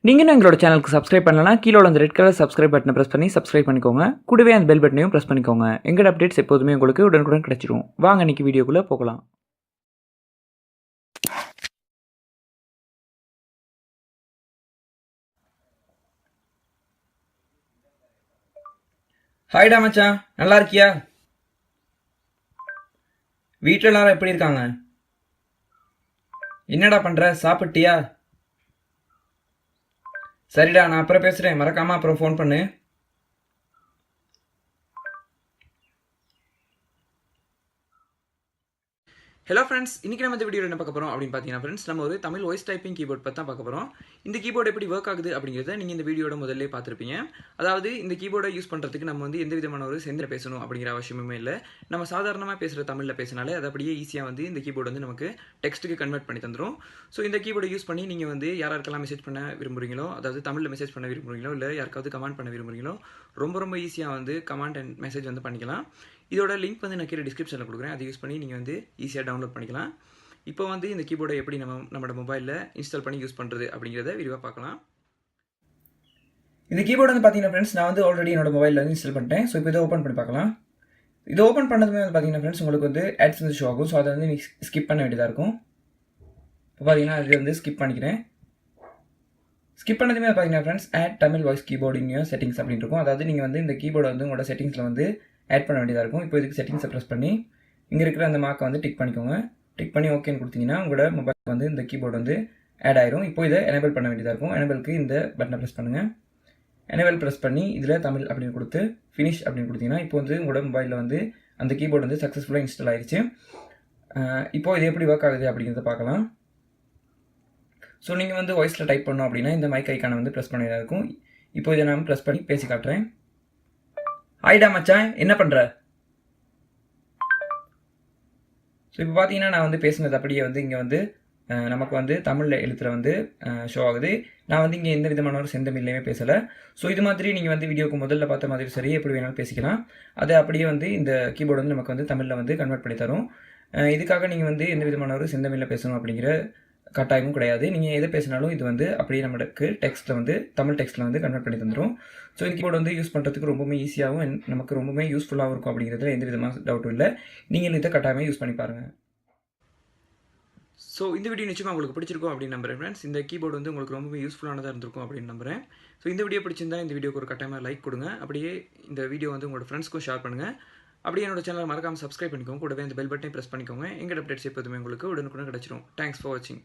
நீங்க இன்னும் எங்களோட சேனலுக்கு சப்ஸ்கிரைப் பண்ணலனா கீழ உள்ள அந்த ரெட் கலர் சப்ஸ்கிரைப் பட்டனை பிரஸ் பண்ணி சப்ஸ்கிரைப் பண்ணிக்கோங்க. கூடவே அந்த பெல் பட்டனையும் பிரஸ் பண்ணிக்கோங்க. எங்களோட அப்டேட்ஸ் எப்போதுமே உங்களுக்கு உடனுக்குடன் கிடைச்சிரும். வாங்க இன்னைக்கு வீடியோக்குள்ள போகலாம். ஹாய்டா மச்சான், நல்லா இருக்கியா? வீட்ல எல்லாரும் எப்படி இருக்காங்க? என்னடா பண்ற? சாப்பிட்டியா? சரிடா, நான் அப்புறம் பேசுறேன். மறக்காம அப்புறம் ஃபோன் பண்ணு. ஹலோ ஃப்ரெண்ட்ஸ், இன்றைக்கி நம்ம இந்த வீடியோவில் என்ன பார்க்க போகிறோம் அப்படின்னு பார்த்தீங்கன்னா ஃப்ரெண்ட்ஸ், நம்ம ஒரு தமிழ் வாய்ஸ் டைப்பிங் கீபோர்ட் பற்றி தான் பார்க்க போகிறோம். இந்த கீபோர்டு எப்படி ஒர்க் ஆகுது அப்படிங்கிறத நீங்கள் இந்த வீடியோட முதல்ல பார்த்துருப்பீங்க. அதாவது இந்த கீபோர்டை யூஸ் பண்ணுறதுக்கு நம்ம வந்து எந்த விதமான ஒரு செந்தில் பேசணும் அப்படிங்கிற அவசியமே இல்லை. நம்ம சாதாரணமாக பேசுகிற தமிழில் பேசினாலே அது அப்படியே ஈஸியாக வந்து இந்த கீபோர்டு வந்து நமக்கு டெக்ஸ்ட்டுக்கு கன்வெர்ட் பண்ணி தந்துடும். ஸோ இந்த கீபோர்டை யூஸ் பண்ணி நீங்கள் வந்து யாருக்கெல்லாம் மெசேஜ் பண்ண விரும்புகிறீங்களோ, அதாவது தமிழில் மெசேஜ் பண்ண விரும்புகிறீங்களோ, இல்லை யாருக்காவது கமெண்ட் பண்ண விரும்புகிறீங்களோ, ரொம்ப ஈஸியாக வந்து கமெண்ட் அண்ட் மெசேஜ் வந்து பண்ணிக்கலாம். இதோட லிங்க் வந்து நான் கீழே டிஸ்கிரிப்ஷனில் கொடுக்குறேன். அதை யூஸ் பண்ணி நீங்கள் வந்து ஈஸியாக டவுன்லோட் பண்ணிக்கலாம். இப்போ வந்து இந்த கீபோர்டை எப்படி நம்மளோட மொபைலில் இன்ஸ்டால் பண்ணி யூஸ் பண்ணுறது அப்படிங்கிறத விரிவாக பார்க்கலாம். இந்த கீபோர்டு வந்து பார்த்தீங்கன்னா ஃப்ரெண்ட்ஸ், நான் வந்து ஆல்ரெடி என்னோட மொபைலில் வந்து இன்ஸ்டால் பண்ணிட்டேன். ஸோ இப்போ இதை ஓப்பன் பண்ணி பார்க்கலாம். இது ஓப்பன் பண்ணதுமே வந்து பார்த்தீங்கன்னா ஃப்ரெண்ட்ஸ், உங்களுக்கு வந்து ஆட்ஸ் வந்து ஷோ ஆகும். ஸோ அதை வந்து நீங்கள் ஸ்கிப் பண்ண வேண்டியதாக இருக்கும். இப்போ பார்த்தீங்கன்னா அது வந்து ஸ்கிப் பண்ணிக்கிறேன். ஸ்கிப் பண்ணதுமே பார்த்தீங்கன்னா friends, add Tamil voice keyboard in your settings அப்படின்னு இருக்கும். அதாவது நீங்கள் வந்து இந்த கீபோர்டை வந்து உங்களோட செட்டிங்ஸில் வந்து ஆட் பண்ண வேண்டியதாக இருக்கும். இப்போ இதுக்கு செட்டிங்ஸை ப்ரெஸ் பண்ணி இங்கே இருக்கிற அந்த மார்க்கை வந்து டிக் பண்ணிக்கோங்க. டிக் பண்ணி ஓகேன்னு கொடுத்தீங்கன்னா உங்களோட மொபைல் வந்து இந்த கீபோர்டு வந்து ஆட் ஆயிரும். இப்போ இதை எனேபிள் பண்ண வேண்டியதாக இருக்கும். எனேபிளுக்கு இந்த பட்டனை ப்ரெஸ் பண்ணுங்கள். எனேபிள் ப்ரெஸ் பண்ணி இதில் தமிழ் அப்படின்னு கொடுத்து ஃபினிஷ் அப்படின்னு கொடுத்தீங்கன்னா இப்போ வந்து உங்களோட மொபைலில் வந்து அந்த கீபோர்டு வந்து சக்ஸஸ்ஃபுல்லாக இன்ஸ்டால் ஆயிடுச்சு. இப்போது இது எப்படி ஒர்க் ஆகுது அப்படிங்கிறத பார்க்கலாம். ஸோ நீங்கள் வந்து வாய்ஸில் டைப் பண்ணோம் அப்படின்னா இந்த மைக் ஐக்கானை வந்து ப்ரெஸ் பண்ணியதாக இருக்கும். இப்போ இதை நான் ப்ரெஸ் பண்ணி பேசி காட்டுறேன். ஹாய்டா மச்சான், என்ன பண்ணுற? ஸோ இப்போ பார்த்தீங்கன்னா நான் வந்து பேசுனது அப்படியே வந்து இங்கே வந்து நமக்கு வந்து தமிழில் எழுத்துல வந்து ஷோ ஆகுது. நான் வந்து இங்கே எந்த விதமான ஒரு செந்தமிழ்லையுமே பேசலை. ஸோ இது மாதிரி நீங்கள் வந்து வீடியோக்கு முதல்ல பார்த்த மாதிரி சரி எப்படி வேணாலும் பேசிக்கலாம். அதை அப்படியே வந்து இந்த கீபோர்டு வந்து நமக்கு வந்து தமிழில் வந்து கன்வெர்ட் பண்ணி தரும். இதுக்காக நீங்கள் வந்து எந்த விதமான ஒரு செந்தமிழில் பேசணும் அப்படிங்கிற கட்டாயமும் கிடையாது. நீங்கள் எதை பேசினாலும் இது வந்து அப்படியே நம்மளுக்கு டெக்ஸ்ட்டில் வந்து தமிழ் டெக்ஸ்ட்டில் வந்து கன்வெர்ட் பண்ணி தந்துடும். ஸோ இந்த கீபோர்டு வந்து யூஸ் பண்ணுறதுக்கு ரொம்பவுமே ஈஸியாகவும் நமக்கு ரொம்பவுமே யூஸ்ஃபுல்லாகவும் இருக்கும் அப்படிங்கிறதுல எந்த விதமான டவுட்டும் இல்லை. நீங்கள் இதை கட்டாயமாக யூஸ் பண்ணி பாருங்கள். ஸோ இந்த வீடியோ நிச்சயமாக உங்களுக்கு பிடிச்சிருக்கும் அப்படின்னு நம்புறேன் ஃப்ரெண்ட்ஸ். இந்த கீபோர்டு வந்து உங்களுக்கு ரொம்பவே யூஸ்ஃபுல்லானதாக இருந்திருக்கும் அப்படின்னு நம்புறேன். ஸோ இந்த வீடியோ பிடிச்சிருந்தா இந்த வீடியோக்கு ஒரு கட்டாயமாக லைக் கொடுங்க. அப்படியே இந்த வீடியோ வந்து உங்களோட ஃப்ரெண்ட்ஸ்க்கும் ஷேர் பண்ணுங்கள். அப்படியே என்னோட சேனலை மறக்காமல் சப்ஸ்கிரைப் பண்ணிக்கோங்க. கூடவே இந்த பெல் பட்டனை ப்ரெஸ் பண்ணிக்கோங்க. எங்கள் அப்டேட்ஸ் எப்போதுமே உங்களுக்கு உடனுக்குடன் கிடச்சிரும். தேங்க்ஸ் ஃபார் வாட்சிங்.